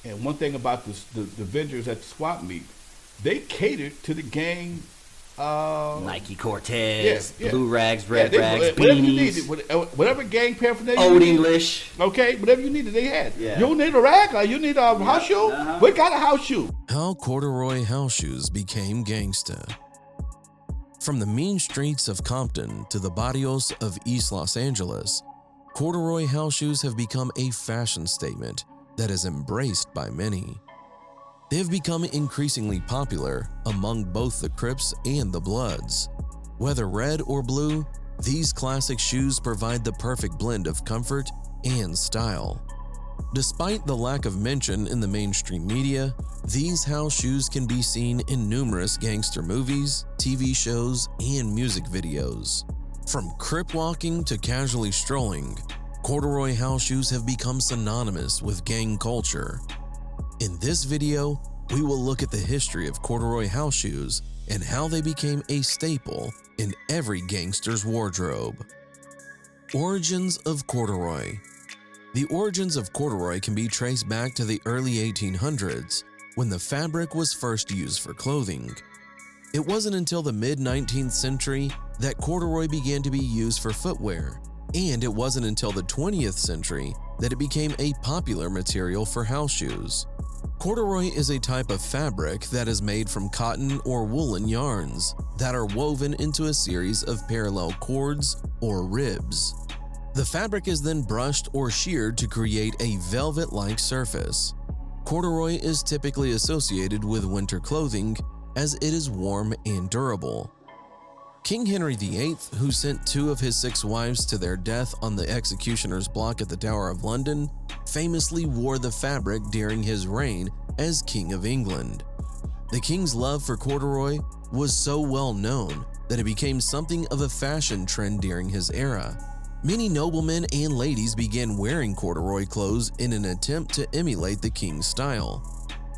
And one thing about the vendors at the swap meet, they catered to the gang. Nike Yeah, Cortez, yeah. Blue Rags, Yeah, Red Rags, whatever you beanies, needed, whatever gang paraphernalia you Old needed, English. okay, whatever you needed, they had. Yeah. You don't need a rag, or you need a house shoe. Uh-huh. We got a house shoe. How corduroy house shoes became gangsta. From the mean streets of Compton to the barrios of East Los Angeles, corduroy house shoes have become a fashion statement that is embraced by many. They have become increasingly popular among both the Crips and the Bloods. Whether red or blue, these classic shoes provide the perfect blend of comfort and style. Despite the lack of mention in the mainstream media, these house shoes can be seen in numerous gangster movies, TV shows, and music videos. From crip walking to casually strolling, corduroy house shoes have become synonymous with gang culture. In this video, we will look at the history of corduroy house shoes and how they became a staple in every gangster's wardrobe. Origins of corduroy. The origins of corduroy can be traced back to the early 1800s, when the fabric was first used for clothing. It wasn't until the mid-19th century that corduroy began to be used for footwear, and it wasn't until the 20th century that it became a popular material for house shoes. Corduroy is a type of fabric that is made from cotton or woolen yarns that are woven into a series of parallel cords or ribs. The fabric is then brushed or sheared to create a velvet-like surface. Corduroy is typically associated with winter clothing as it is warm and durable. King Henry VIII, who sent 2 of his 6 wives to their death on the executioner's block at the Tower of London, famously wore the fabric during his reign as King of England. The king's love for corduroy was so well known that it became something of a fashion trend during his era. Many noblemen and ladies began wearing corduroy clothes in an attempt to emulate the king's style.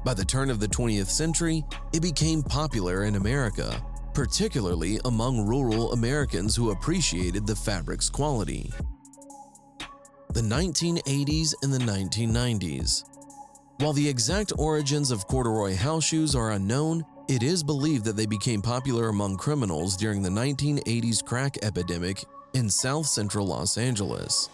By the turn of the 20th century, it became popular in America, particularly among rural Americans who appreciated the fabric's quality. The 1980s and the 1990s. While the exact origins of corduroy house shoes are unknown, it is believed that they became popular among criminals during the 1980s crack epidemic in South Central Los Angeles.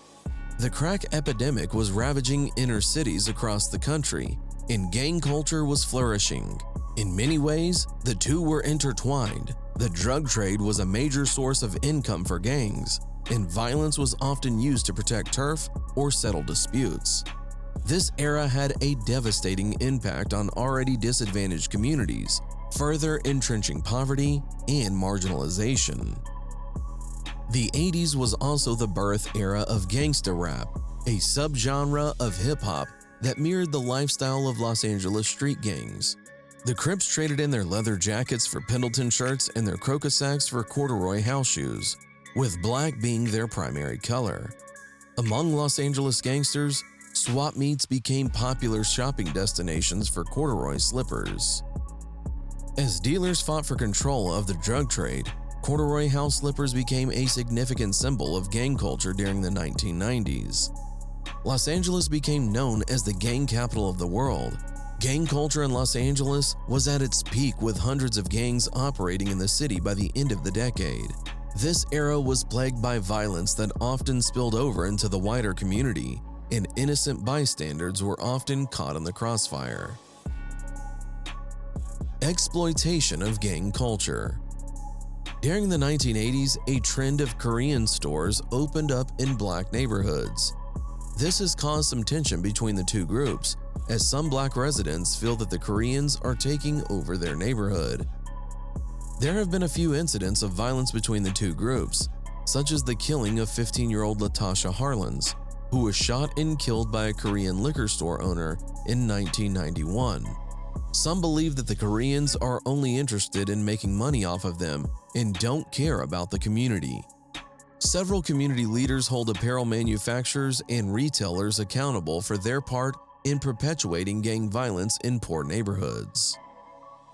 The crack epidemic was ravaging inner cities across the country, and gang culture was flourishing. In many ways, the two were intertwined. The drug trade was a major source of income for gangs, and violence was often used to protect turf or settle disputes. This era had a devastating impact on already disadvantaged communities, further entrenching poverty and marginalization. The 80s was also the birth era of gangsta rap, a subgenre of hip-hop that mirrored the lifestyle of Los Angeles street gangs. The Crips traded in their leather jackets for Pendleton shirts and their Crocus sacks for corduroy house shoes, with black being their primary color. Among Los Angeles gangsters, swap meets became popular shopping destinations for corduroy slippers. As dealers fought for control of the drug trade, corduroy house slippers became a significant symbol of gang culture during the 1990s. Los Angeles became known as the gang capital of the world. Gang culture in Los Angeles was at its peak, with hundreds of gangs operating in the city by the end of the decade. This era was plagued by violence that often spilled over into the wider community, and innocent bystanders were often caught in the crossfire. Exploitation of gang culture. During the 1980s, a trend of Korean stores opened up in black neighborhoods. This has caused some tension between the two groups, as some black residents feel that the Koreans are taking over their neighborhood. There have been a few incidents of violence between the two groups, such as the killing of 15-year-old Latasha Harlins, who was shot and killed by a Korean liquor store owner in 1991. Some believe that the Koreans are only interested in making money off of them and don't care about the community. Several community leaders hold apparel manufacturers and retailers accountable for their part in perpetuating gang violence in poor neighborhoods.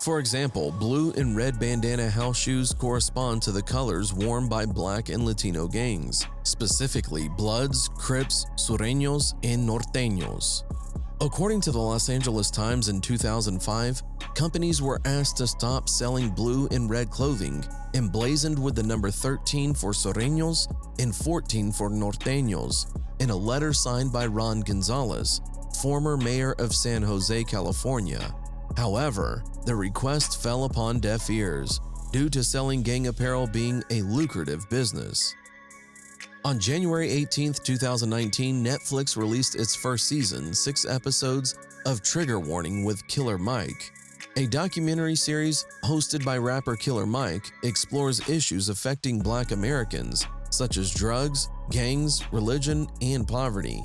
For example, blue and red bandana house shoes correspond to the colors worn by Black and Latino gangs, specifically Bloods, Crips, Sureños, and Norteños. According to the Los Angeles Times in 2005, companies were asked to stop selling blue and red clothing emblazoned with the number 13 for Sureños and 14 for Norteños in a letter signed by Ron Gonzalez, former mayor of San Jose, California. However, the request fell upon deaf ears due to selling gang apparel being a lucrative business. On January 18, 2019, Netflix released its first season, 6 episodes of Trigger Warning with Killer Mike. A documentary series hosted by rapper Killer Mike explores issues affecting Black Americans, such as drugs, gangs, religion, and poverty.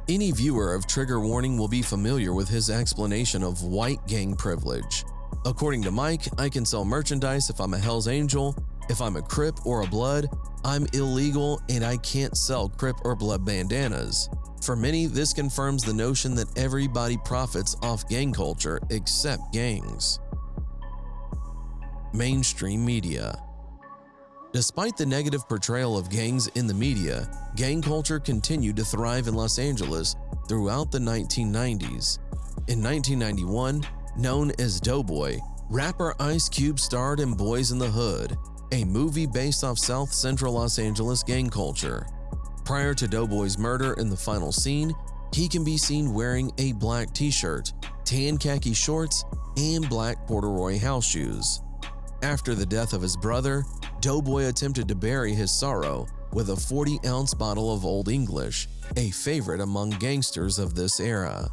Any viewer of Trigger Warning will be familiar with his explanation of white gang privilege. According to Mike, I can sell merchandise if I'm a Hells Angel. If I'm a Crip or a Blood, I'm illegal and I can't sell Crip or Blood bandanas. For many, this confirms the notion that everybody profits off gang culture except gangs. Mainstream media. Despite the negative portrayal of gangs in the media, gang culture continued to thrive in Los Angeles throughout the 1990s. In 1991, known as Doughboy, rapper Ice Cube starred in Boys in the Hood, a movie based off South Central Los Angeles gang culture. Prior to Doughboy's murder in the final scene, he can be seen wearing a black t-shirt, tan khaki shorts, and black corduroy house shoes. After the death of his brother, Doughboy attempted to bury his sorrow with a 40-ounce bottle of Old English, a favorite among gangsters of this era.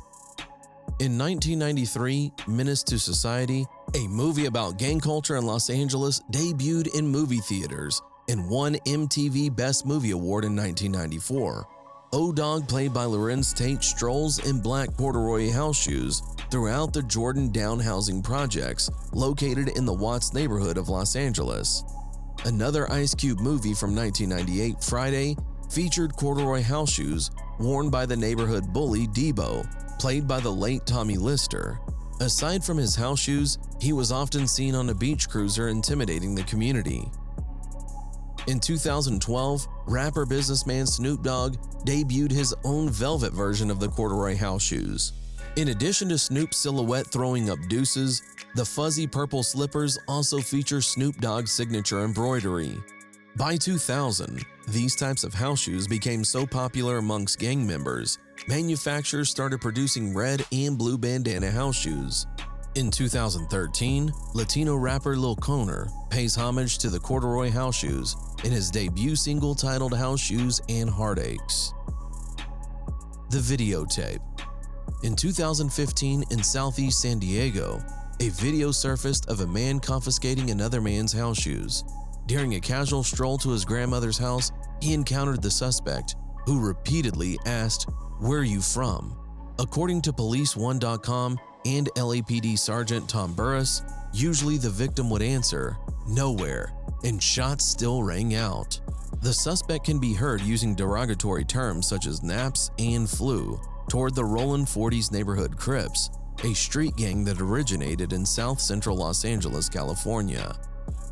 In 1993, Menace to Society, a movie about gang culture in Los Angeles, debuted in movie theaters and won MTV Best Movie Award in 1994. O-Dog, played by Lorenz Tate, strolls in black corduroy house shoes throughout the Jordan Down housing projects located in the Watts neighborhood of Los Angeles. Another Ice Cube movie from 1998, Friday, featured corduroy house shoes worn by the neighborhood bully Debo, played by the late Tommy Lister. Aside from his house shoes, he was often seen on a beach cruiser intimidating the community. In 2012, rapper businessman Snoop Dogg debuted his own velvet version of the corduroy house shoes. In addition to Snoop's silhouette throwing up deuces, the fuzzy purple slippers also feature Snoop Dogg's signature embroidery. By 2000, these types of house shoes became so popular amongst gang members, manufacturers started producing red and blue bandana house shoes. In 2013, Latino rapper Lil Conner pays homage to the corduroy house shoes in his debut single titled House Shoes and Heartaches. The videotape. In 2015 in Southeast San Diego, a video surfaced of a man confiscating another man's house shoes. During a casual stroll to his grandmother's house, he encountered the suspect, who repeatedly asked, "Where are you from?" According to PoliceOne.com and LAPD Sergeant Tom Burris, usually the victim would answer, "Nowhere," and shots still rang out. The suspect can be heard using derogatory terms such as naps and flu toward the Rollin' 40s neighborhood Crips, a street gang that originated in South Central Los Angeles, California.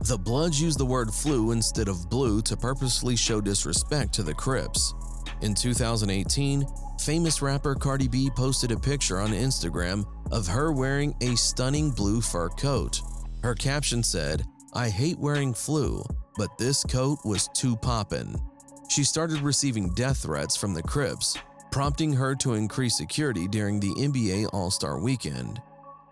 The Bloods used the word flu instead of blue to purposely show disrespect to the Crips. In 2018, famous rapper Cardi B posted a picture on Instagram of her wearing a stunning blue fur coat. Her caption said, "I hate wearing flu, but this coat was too poppin'." She started receiving death threats from the Crips, prompting her to increase security during the NBA All-Star Weekend.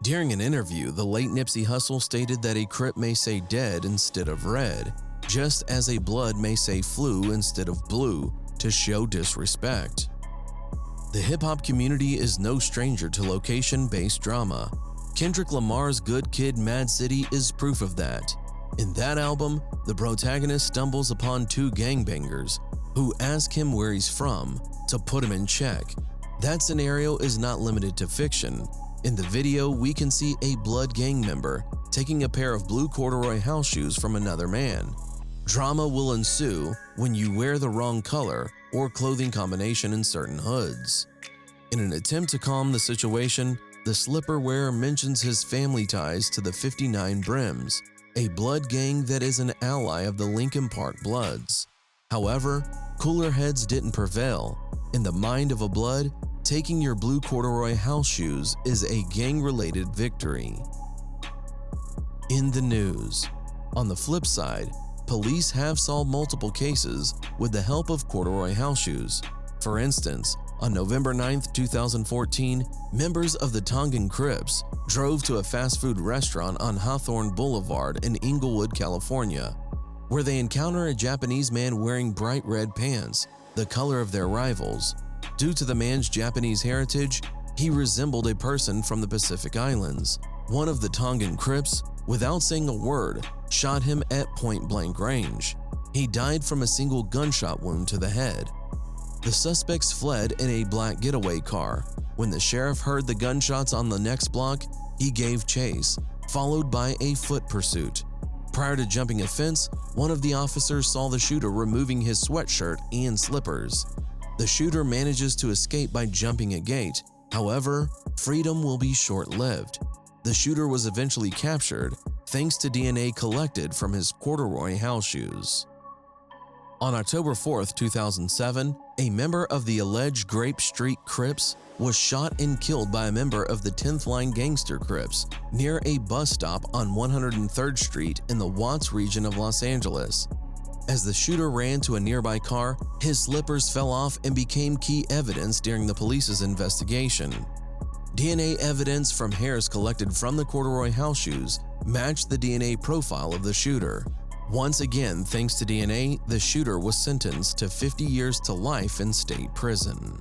During an interview, the late Nipsey Hussle stated that a Crip may say dead instead of red, just as a Blood may say flu instead of blue to show disrespect. The hip-hop community is no stranger to location-based drama. Kendrick Lamar's Good Kid, Mad City is proof of that. In that album, the protagonist stumbles upon 2 gangbangers who ask him where he's from to put him in check. That scenario is not limited to fiction. In the video, we can see a Blood gang member taking a pair of blue corduroy house shoes from another man. Drama will ensue when you wear the wrong color or clothing combination in certain hoods. In an attempt to calm the situation, the slipper wearer mentions his family ties to the 59 Brims, a Blood gang that is an ally of the Lincoln Park Bloods. However, cooler heads didn't prevail. In the mind of a Blood, taking your blue corduroy house shoes is a gang-related victory. In the news. On the flip side, police have solved multiple cases with the help of corduroy house shoes. For instance, on November 9, 2014, members of the Tongan Crips drove to a fast food restaurant on Hawthorne Boulevard in Inglewood, California, where they encounter a Japanese man wearing bright red pants, the color of their rivals. Due to the man's Japanese heritage, he resembled a person from the Pacific Islands. One of the Tongan Crips, without saying a word, shot him at point-blank range. He died from a single gunshot wound to the head. The suspects fled in a black getaway car. When the sheriff heard the gunshots on the next block, he gave chase, followed by a foot pursuit. Prior to jumping a fence, one of the officers saw the shooter removing his sweatshirt and slippers. The shooter manages to escape by jumping a gate. However, freedom will be short-lived. The shooter was eventually captured thanks to DNA collected from his corduroy house shoes. On October 4, 2007, a member of the alleged Grape Street Crips was shot and killed by a member of the 10th Line Gangster Crips near a bus stop on 103rd Street in the Watts region of Los Angeles. As the shooter ran to a nearby car, his slippers fell off and became key evidence during the police's investigation. DNA evidence from hairs collected from the corduroy house shoes matched the DNA profile of the shooter. Once again, thanks to DNA, the shooter was sentenced to 50 years to life in state prison.